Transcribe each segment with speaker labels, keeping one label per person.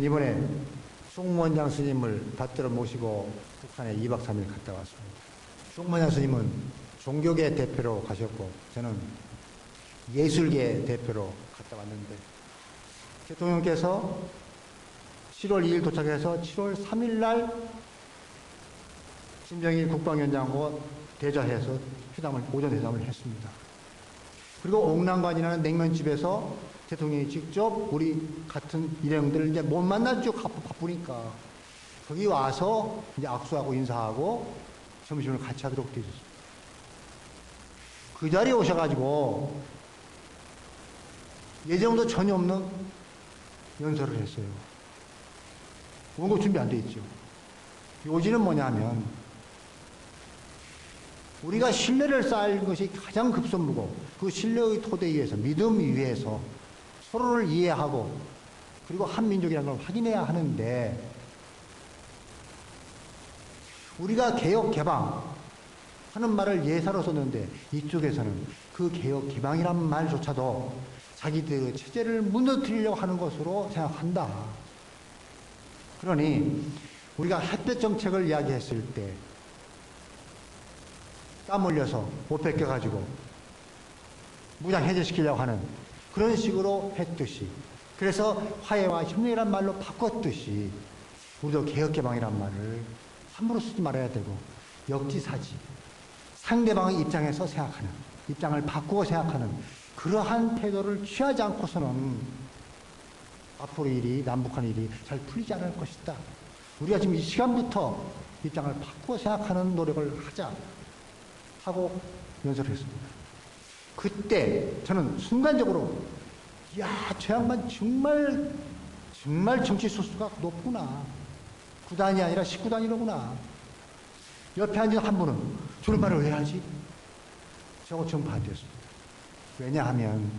Speaker 1: 이번에 숭원장 스님을 받들어 모시고 북한에 2박 3일 갔다 왔습니다. 숭원장 스님은 종교계 대표로 가셨고 저는 예술계 대표로 갔다 왔는데 대통령께서 7월 2일 도착해서 7월 3일 날 김정일 국방위원장하고 대좌해서 오전 회담을 했습니다. 그리고 옥랑관이라는 냉면집에서 대통령이 직접 우리 같은 일행들을 이제 못 만나죠. 바쁘니까. 거기 와서 이제 악수하고 인사하고 점심을 같이 하도록 되어 있었습니다. 그 자리에 오셔가지고 예정도 전혀 없는 연설을 했어요. 원고 준비 안 돼 있죠. 요지는 뭐냐면 우리가 신뢰를 쌓을 것이 가장 급선무고 그 신뢰의 토대 위에서 믿음 위에서 서로를 이해하고 그리고 한민족이라는 걸 확인해야 하는데 우리가 개혁 개방 하는 말을 예사로 썼는데 이쪽에서는 그 개혁 개방이란 말조차도 자기들의 체제를 무너뜨리려고 하는 것으로 생각한다. 그러니 우리가 햇볕 정책을 이야기했을 때 땀 흘려서 못 뺏겨가지고 무장 해제시키려고 하는 그런 식으로 했듯이 그래서 화해와 협력이란 말로 바꿨듯이 우리도 개혁개방이란 말을 함부로 쓰지 말아야 되고 역지사지 상대방의 입장에서 생각하는 입장을 바꾸고 생각하는 그러한 태도를 취하지 않고서는 앞으로 일이 남북한 일이 잘 풀리지 않을 것이다. 우리가 지금 이 시간부터 입장을 바꾸고 생각하는 노력을 하자 하고 연설을 했습니다. 그때 저는 순간적으로 야, 저 양반 정말 정치 소수가 높구나. 9단이 아니라 19단이로구나. 옆에 앉은 한 분은 저런 말을 왜 하지? 저거 전 반대였습니다. 왜냐하면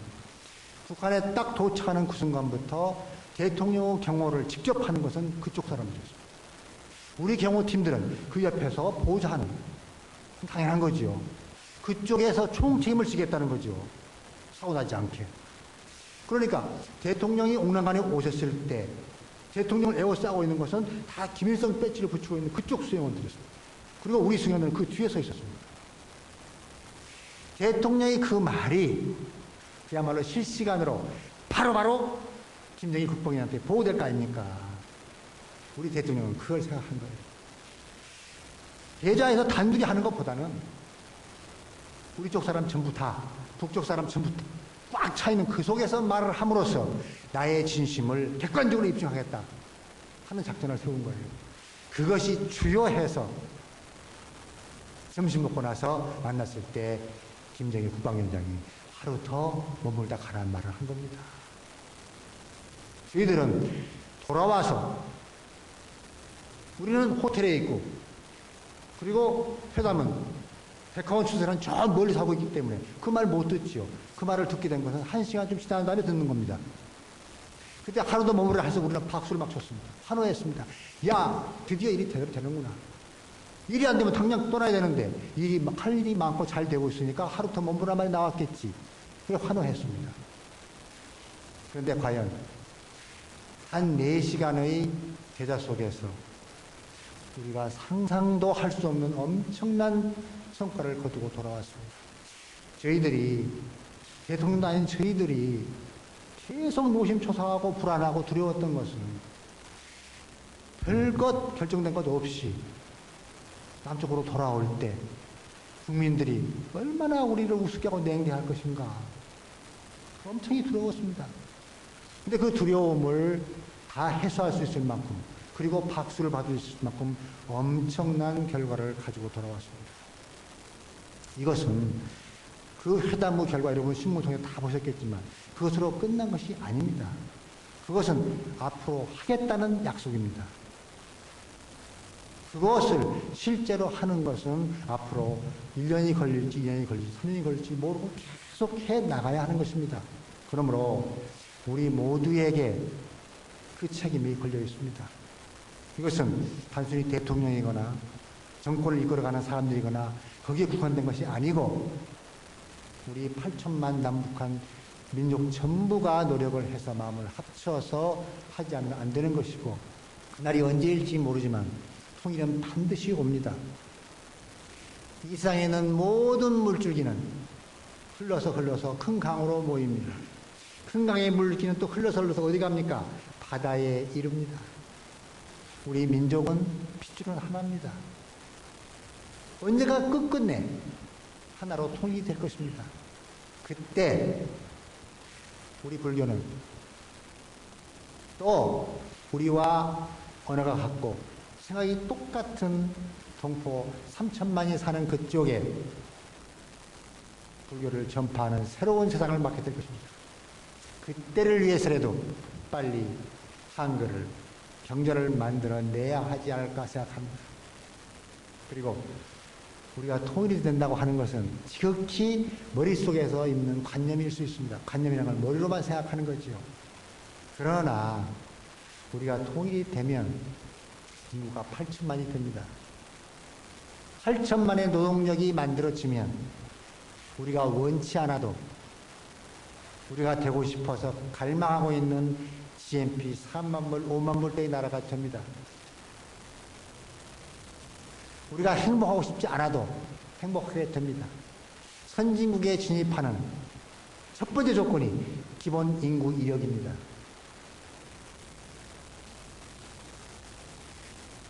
Speaker 1: 북한에 딱 도착하는 그 순간부터 대통령 경호를 직접 하는 것은 그쪽 사람들이었습니다. 우리 경호팀들은 그 옆에서 보좌하는 당연한 거지요. 그쪽에서 총책임을 지겠다는 거죠. 사고 나지 않게. 그러니까 대통령이 옥랑관에 오셨을 때 대통령을 에워싸고 있는 것은 다 김일성 배지를 붙이고 있는 그쪽 수행원들이었습니다. 그리고 우리 수행원들은 그 뒤에 서 있었습니다. 대통령의 그 말이 그야말로 실시간으로 바로바로 김정일 국방위원한테 보고될 거 아닙니까? 우리 대통령은 그걸 생각한 거예요. 대좌에서 단둘이 하는 것보다는 우리 쪽 사람 전부 다, 북쪽 사람 전부 다 꽉 차있는 그 속에서 말을 함으로써 나의 진심을 객관적으로 입증하겠다 하는 작전을 세운 거예요. 그것이 주요해서 점심 먹고 나서 만났을 때 김정일 국방위원장이 하루 더 머물다 가라는 말을 한 겁니다. 저희들은 돌아와서 우리는 호텔에 있고 그리고 회담은 백화원 추세는 저 멀리 살고 있기 때문에 그 말 못 듣지요. 그 말을 듣게 된 것은 1시간 좀 지난 다음에 듣는 겁니다. 그때 하루도 머무르라 해서 우리는 박수를 막 쳤습니다. 환호했습니다. 야, 드디어 일이 되는구나. 일이 안 되면 당장 떠나야 되는데 할 일이 많고 잘 되고 있으니까 하루 더 머무르라 말이 나왔겠지. 그래 환호했습니다. 그런데 과연 한 4시간의 대자 속에서 우리가 상상도 할 수 없는 엄청난 성과를 거두고 돌아왔습니다. 저희들이, 대통령도 아닌 저희들이 계속 노심초사하고 불안하고 두려웠던 것은 별것 결정된 것 없이 남쪽으로 돌아올 때 국민들이 얼마나 우리를 우습게 하고 냉대할 것인가 엄청히 두려웠습니다. 근데 그 두려움을 다 해소할 수 있을 만큼 그리고 박수를 받을 수 있을 만큼 엄청난 결과를 가지고 돌아왔습니다. 이것은 그 회담 후 결과 여러분 신문 통해 다 보셨겠지만 그것으로 끝난 것이 아닙니다. 그것은 앞으로 하겠다는 약속입니다. 그것을 실제로 하는 것은 앞으로 1년이 걸릴지 2년이 걸릴지 3년이 걸릴지 모르고 계속 해 나가야 하는 것입니다. 그러므로 우리 모두에게 그 책임이 걸려 있습니다. 이것은 단순히 대통령이거나 정권을 이끌어가는 사람들이거나 거기에 국한된 것이 아니고 우리 8천만 남북한 민족 전부가 노력을 해서 마음을 합쳐서 하지 않으면 안 되는 것이고, 그날이 언제일지 모르지만 통일은 반드시 옵니다. 이 세상에는 모든 물줄기는 흘러서 큰 강으로 모입니다. 큰 강의 물줄기는 또 흘러서 어디 갑니까? 바다에 이릅니다. 우리 민족은 핏줄은 하나입니다. 언제가 끝끝내 하나로 통일이 될 것입니다. 그때 우리 불교는 또 우리와 언어가 같고 생각이 똑같은 동포 3천만이 사는 그쪽에 불교를 전파하는 새로운 세상을 맡게 될 것입니다. 그때를 위해서라도 빨리 한글을, 경전을 만들어내야 하지 않을까 생각합니다. 그리고 우리가 통일이 된다고 하는 것은 지극히 머릿속에서 있는 관념일 수 있습니다. 관념이라는 걸 머리로만 생각하는 거지요. 그러나 우리가 통일이 되면 인구가 8천만이 됩니다. 8천만의 노동력이 만들어지면 우리가 원치 않아도 우리가 되고 싶어서 갈망하고 있는 GNP 3만 불, 5만 불대의 나라가 됩니다. 우리가 행복하고 싶지 않아도 행복하게 됩니다. 선진국에 진입하는 첫 번째 조건이 기본 인구 이력입니다.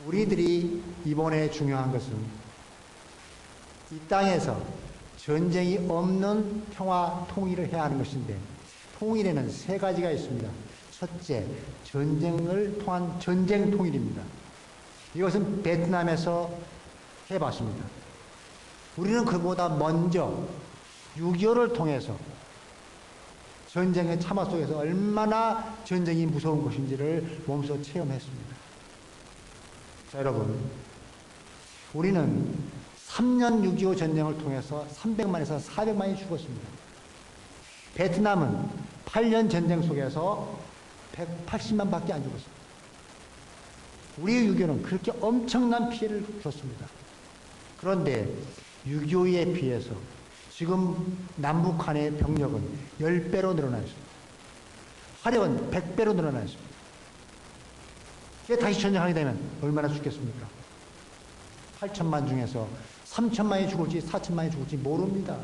Speaker 1: 우리들이 이번에 중요한 것은 이 땅에서 전쟁이 없는 평화 통일을 해야 하는 것인데, 통일에는 세 가지가 있습니다. 첫째, 전쟁을 통한 전쟁 통일입니다. 이것은 베트남에서 해봤습니다. 우리는 그보다 먼저 6.25를 통해서 전쟁의 참화 속에서 얼마나 전쟁이 무서운 것인지를 몸소 체험했습니다. 자, 여러분, 우리는 3년 6.25 전쟁을 통해서 300만에서 400만이 죽었습니다. 베트남은 8년 전쟁 속에서 180만 밖에 안 죽었습니다. 우리의 6.25는 그렇게 엄청난 피해를 줬습니다. 그런데 6.25에 비해서 지금 남북한의 병력은 10배로 늘어나 있습니다. 화력은 100배로 늘어나 있습니다. 이게 다시 전쟁하게 되면 얼마나 죽겠습니까? 8천만 중에서 3천만이 죽을지 4천만이 죽을지 모릅니다.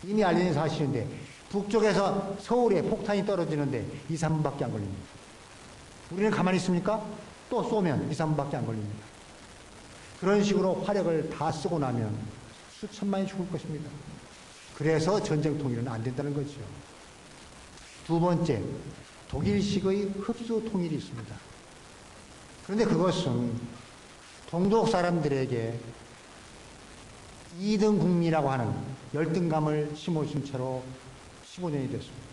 Speaker 1: 이미 알려진 사실인데 북쪽에서 서울에 폭탄이 떨어지는데 2, 3분밖에 안 걸립니다. 우리는 가만히 있습니까? 또 쏘면 2, 3분밖에 안 걸립니다. 그런 식으로 화력을 다 쓰고 나면 수천만이 죽을 것입니다. 그래서 전쟁 통일은 안 된다는 거죠. 두 번째, 독일식의 흡수 통일이 있습니다. 그런데 그것은 동독 사람들에게 2등 국민이라고 하는 열등감을 심어준 채로 15년이 됐습니다.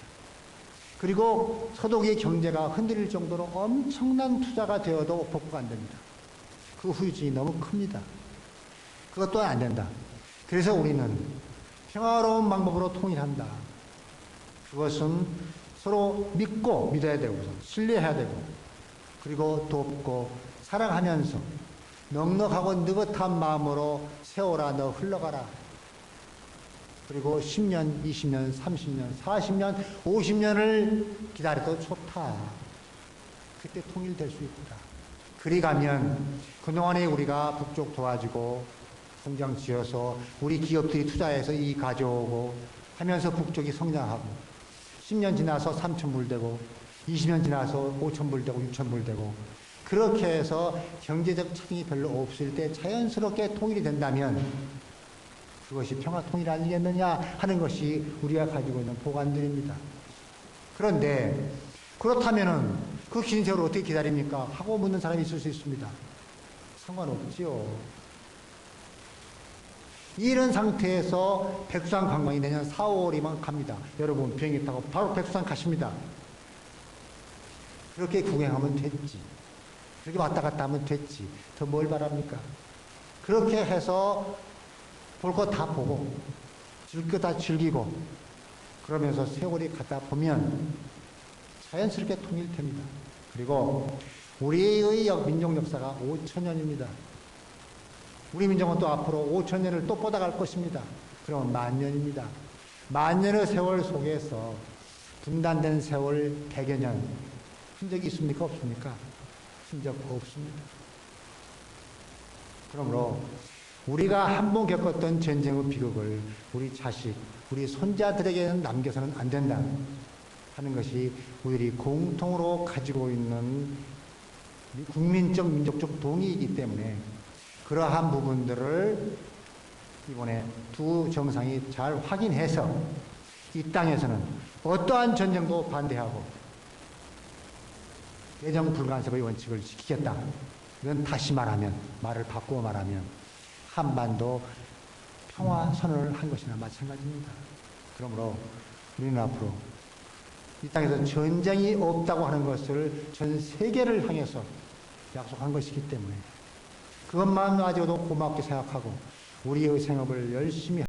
Speaker 1: 그리고 서독의 경제가 흔들릴 정도로 엄청난 투자가 되어도 복구가 안 됩니다. 그 후유증이 너무 큽니다. 그것 또한 안 된다. 그래서 우리는 평화로운 방법으로 통일한다. 그것은 서로 믿고 믿어야 되고 신뢰해야 되고 그리고 돕고 사랑하면서 넉넉하고 느긋한 마음으로 세월아 너 흘러가라. 그리고 10년, 20년, 30년, 40년, 50년을 기다려도 좋다. 그때 통일될 수 있다. 그리 가면 그동안에 우리가 북쪽 도와주고 공장 지어서 우리 기업들이 투자해서 이익 가져오고 하면서 북쪽이 성장하고 10년 지나서 3,000불 되고 20년 지나서 5,000불 되고 6,000불 되고 그렇게 해서 경제적 차등이 별로 없을 때 자연스럽게 통일이 된다면 그것이 평화통일 아니겠느냐 하는 것이 우리가 가지고 있는 보관들입니다. 그런데 그렇다면은 그 긴 세월을 어떻게 기다립니까? 하고 묻는 사람이 있을 수 있습니다. 상관없지요. 이런 상태에서 백두산 관광이 내년 4, 5월이면 갑니다. 여러분 비행기 타고 바로 백두산 가십니다. 그렇게 구경하면 됐지. 그렇게 왔다 갔다 하면 됐지. 더 뭘 바랍니까? 그렇게 해서 볼 거 다 보고 즐길 거 다 즐기고 그러면서 세월이 가다 보면 자연스럽게 통일됩니다. 그리고 우리의 민족 역사가 5,000년입니다. 우리 민족은 또 앞으로 5,000년을 또 뻗어갈 것입니다. 그러면 10,000년입니다. 만년의 세월 속에서 분단된 세월 100여 년 흔적이 있습니까? 없습니까? 흔적 없습니다. 그러므로 우리가 한 번 겪었던 전쟁의 비극을 우리 자식, 우리 손자들에게는 남겨서는 안 된다 하는 것이 우리들이 공통으로 가지고 있는 국민적, 민족적 동의이기 때문에 그러한 부분들을 이번에 두 정상이 잘 확인해서 이 땅에서는 어떠한 전쟁도 반대하고 예정 불간섭의 원칙을 지키겠다. 이건 다시 말하면, 말을 바꾸어 말하면 한반도 평화 선언을 한 것이나 마찬가지입니다. 그러므로 우리는 앞으로 이 땅에서 전쟁이 없다고 하는 것을 전 세계를 향해서 약속한 것이기 때문에 그것만 가지고도 고맙게 생각하고 우리의 생업을 열심히